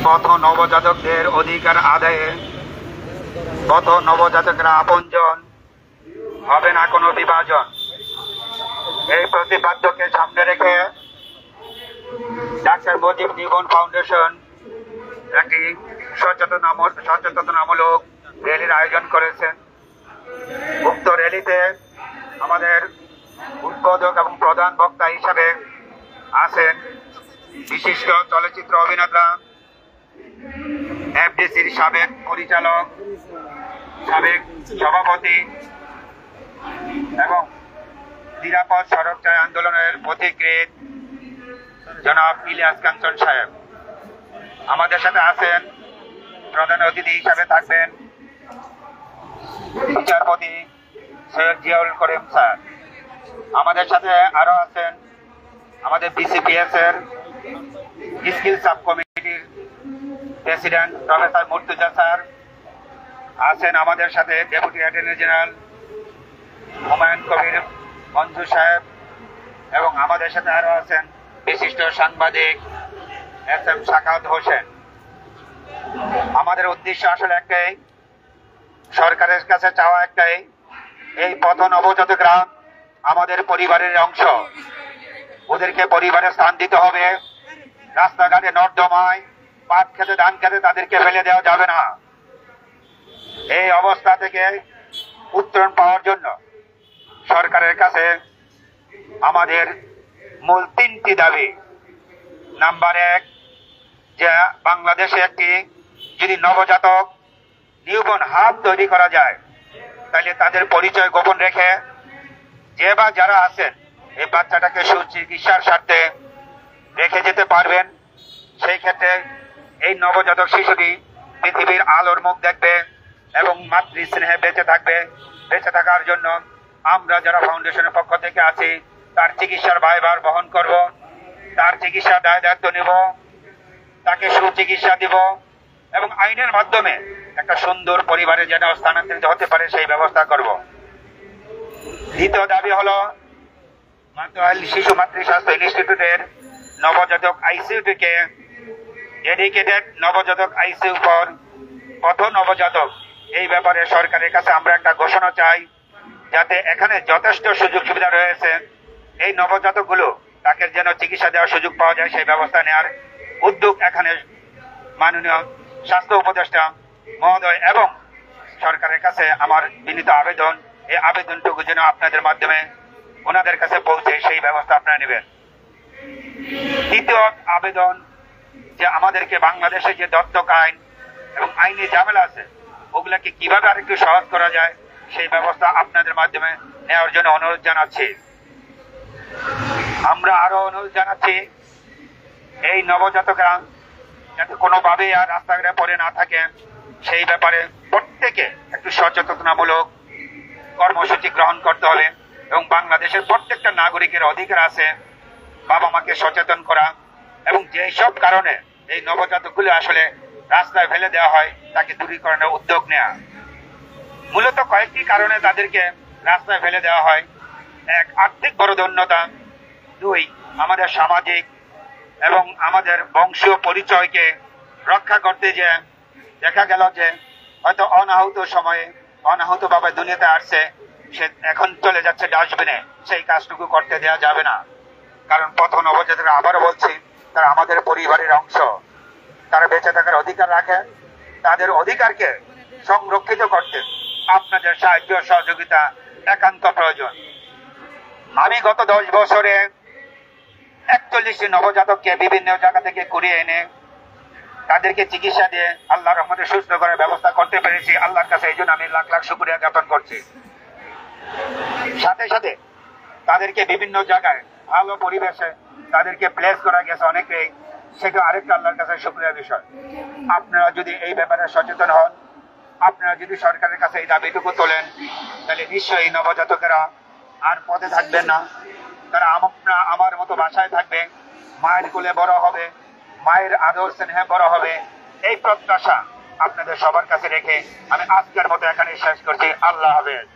পথ নবজাতকদের অধিকার আদায়ে পথ নবজাতকরা আপনজন, হবে না কোনো বিভাজন। এই প্রতিপাদ্যকে সামনে রেখে ডাক্তার মুজিব জীবন ফাউন্ডেশন একটি সচেতনতামূলক র্যালির আয়োজন করেছেন। উক্ত র্যালিতে আমাদের উদ্বোধক এবং প্রধান বক্তা হিসাবে আছেন বিশিষ্ট চলচ্চিত্র অভিনেতা, এফডিসির সাবেক পরিচালক, সাবেক সভাপতি এবং নিরাপদ সড়ক চাই আন্দোলনের পথিকৃৎ জনাব ইলিয়াস কাঞ্চন সাহেব। আমাদের সাথে আছেন প্রধান অতিথি হিসাবে থাকবেন বিচারপতি সৈয়দ জিয়াউল করিম স্যার। আমাদের সাথে আরো আছেন আমাদের বিসিপিএস এর স্কিল সাব কমিটির প্রেসিডেন্ট প্রফেসর মুর্তুজা স্যার। আছেন আমাদের সাথে deputy attorney general Humayun Kabir Manju সাহেব এবং আমাদের সাথে আরো আছেন বিশিষ্ট সাংবাদিক এস.এম. সাখাওয়াত হোসেন। আমাদের উদ্দেশ্য আসলে একটাই, সরকারের কাছে চাওয়া একটাই, এই পথ নবজাতকরা আমাদের পরিবারের অংশ, ওদেরকে পরিবারে স্থান দিতে হবে। রাস্তাঘাটে নর্দমায় পাট খেতে ধান খেতে তাদেরকে ফেলে দেওয়া যাবে না। এই অবস্থা থেকে উত্তরণ পাওয়ার জন্য সরকারের কাছে আমাদের মূল তিনটি দাবি। নাম্বার 1, যে বাংলাদেশে একটি যদি নবজাতক নিউবর্ন হাব তৈরি করা যায়, তাহলে তাদের পরিচয় গোপন রেখে যে বা যারা আছেন এই বাচ্চাটাকে সুচিকিৎসার স্বার্থে রেখে যেতে পারবেন। সেই ক্ষেত্রে এই নবজাতক শিশুটি পৃথিবীর আলোর মুখ দেখবে এবং মাতৃ স্নেহে বেঁচে থাকবে। বেঁচে থাকার জন্য আমরা যারা ফাউন্ডেশনের পক্ষ থেকে আছি তার চিকিৎসার ব্যয়ভার বহন করব, তার চিকিৎসার দায় দায়িত্ব নেব, তাকে সুচিকিৎসা দিব এবং আইনের মাধ্যমে একটা সুন্দর পরিবারে যেন স্থানান্তরিত হতে পারে সেই ব্যবস্থা করব। দ্বিতীয় দাবি হলো শিশু মাতৃ স্বাস্থ্য ইনস্টিটিউটের নবজাতক আইসিইউটিকে ডেডিকেটেড নবজাতক আইসিইউ ফর পথ নবজাতক, এই ব্যাপারে সরকারের কাছে আমরা একটা ঘোষণা চাই, যাতে এখানে যথেষ্ট সুযোগ সুবিধা রয়েছে। এই নবজাতকগুলো তাকে যেন চিকিৎসা দেওয়ার সুযোগ পাওয়া যায় সেই ব্যবস্থা নেওয়ার উদ্যোগ এখানে মাননীয় স্বাস্থ্য উপদেষ্টা মহোদয় এবং সরকারের কাছে আমার বিনীত আবেদন, এই আবেদনটুকু যেন আপনাদের মাধ্যমে ওনাদের কাছে পৌঁছে সেই ব্যবস্থা আপনারা নেবেন। তৃতীয় আবেদন, যে আমাদেরকে বাংলাদেশে যে দত্তক আইন এবং আইনি ঝামেলা আছে ওগুলাকে কিভাবে আরেকটু সহজ করা যায় সেই ব্যবস্থা আপনাদের মাধ্যমে নেওয়ার জন্য অনুরোধ জানাচ্ছি। আমরা আরো অনুরোধ জানাচ্ছি এই নবজাতকরা যাতে কোনোভাবেই আর রাস্তাঘাটে পড়ে না থাকে সেই ব্যাপারে প্রত্যেকে একটু সচেতনতামূলক কর্মসূচি গ্রহণ করতে হবে এবং বাংলাদেশের প্রত্যেকটা নাগরিকের অধিকার আছে বাবা মাকে সচেতন করা এবং যেসব কারণে এই নবজাতকগুলো আসলে রাস্তায় ফেলে দেওয়া হয় তাকে দূরীকরণের উদ্যোগ নেওয়া। মূলত কয়েকটি কারণে তাদেরকে রাস্তায় ফেলে দেওয়া হয়। 1, আর্থিক বরদন্যতা। 2, আমাদের সামাজিক এবং আমাদের বংশীয় পরিচয়কে রক্ষা করতে যে দেখা গেল যে হয়তো অনাহুত সময়ে অনাহুত ভাবে দুনিয়াতে আসছে, সে এখন চলে যাচ্ছে ডাস্টবিনে, সেই কাজটুকু করতে দেওয়া যাবে না। কারণ পথ নবজাতকরা, আবারও বলছি, তারা আমাদের পরিবারের অংশ, তারা বেঁচে থাকার অধিকার রাখে। তাদের অধিকারকে সংরক্ষিত করতে আপনাদের সাহায্য সহযোগিতা একান্ত প্রয়োজন। আমি গত 10 বছরে 41টি নবজাতককে বিভিন্ন জায়গা থেকে কুড়িয়ে এনে তাদেরকে চিকিৎসা দিয়ে আল্লাহর রহমতে সুস্থ করার ব্যবস্থা করতে পেরেছি। আল্লাহর কাছে এই জন্য আমি লাখ লাখ শুকরিয়া জ্ঞাপন করছি। সাথে সাথে তাদেরকে বিভিন্ন জায়গায় ভালো পরিবেশে তাদেরকে প্লেস করা গেছে অনেকেই, সেটা আরেকটা আল্লাহর কাছে শুকরিয়ার বিষয়। আপনারা যদি এই ব্যাপারে সচেতন হন, আপনারা যদি সরকারের কাছে এই দাবিটুকু তোলেন, তাহলে নিশ্চয়ই এই নবজাতকেরা আর পথে থাকবেন না। তারা আমার মতো বাসায় থাকবে, মায়ের কোলে বড় হবে, মায়ের আদর স্নেহে বড় হবে। এই প্রত্যাশা আপনাদের সবার কাছে রেখে আমি আজকের মতো এখানে শেষ করছি। আল্লাহ হাফেজ।